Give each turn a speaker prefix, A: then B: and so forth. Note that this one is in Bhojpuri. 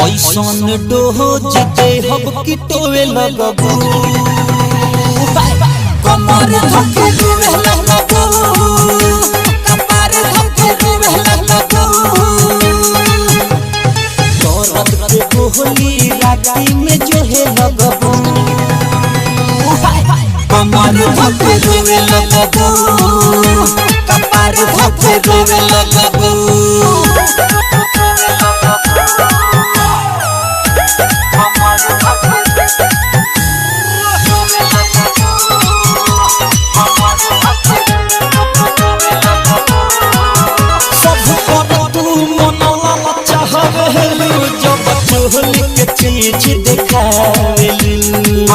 A: ऐसन डोज दे हब किटोवे लगबू कमर धके रोवे लगबू कपार धके रोवे लगबू दर्द के कोहली राती में जो है लगबू कमर धके रोवे लगबू कपार धके रोवे लगबू चीज दिखावेलू